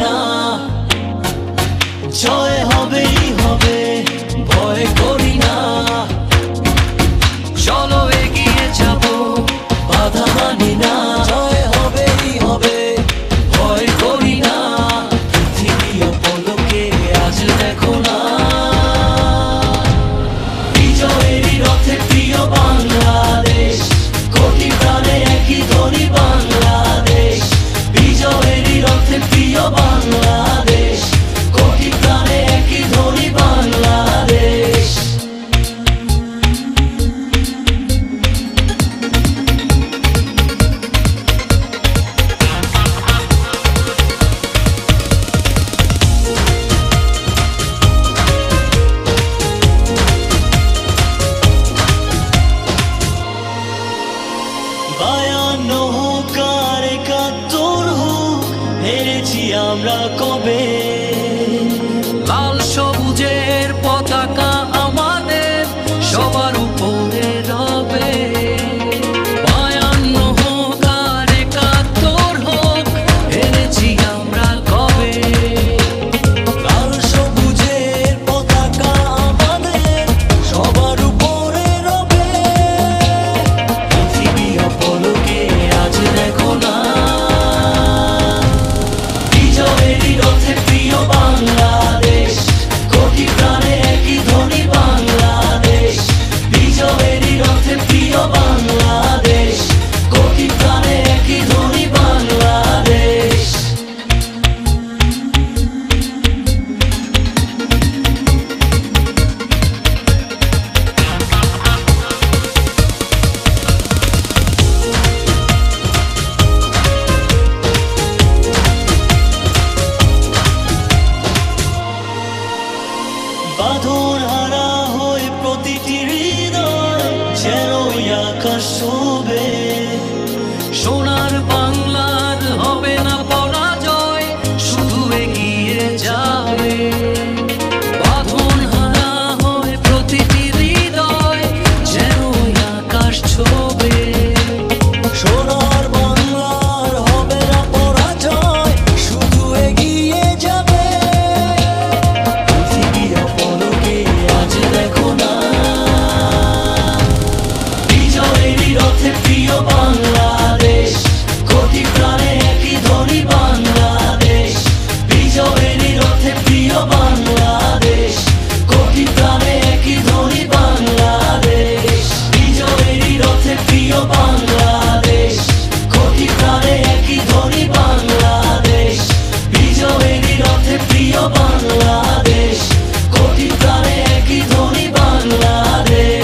না, জয় হবেই হবে, ভয় করি না। চলো এগিয়ে যাব, বাধা মানি না, জয় হবেই হবে, ভয় করি না। পৃথিবী পলকে আজ দেখো না, বিজয়েরই রথে প্রিয় বাংলাদেশ, কোটি প্রাণে একই ধ্বনি বাংলাদেশ। বিজয়েরই রথে প্রিয় বাংলাদেশ, কোটি প্রাণে একই ধ্বনি বাংলাদেশ। বায়ান্ন হোক আর ৭১ হোক, হেরেছি আমরা কবে? লাল সবুজে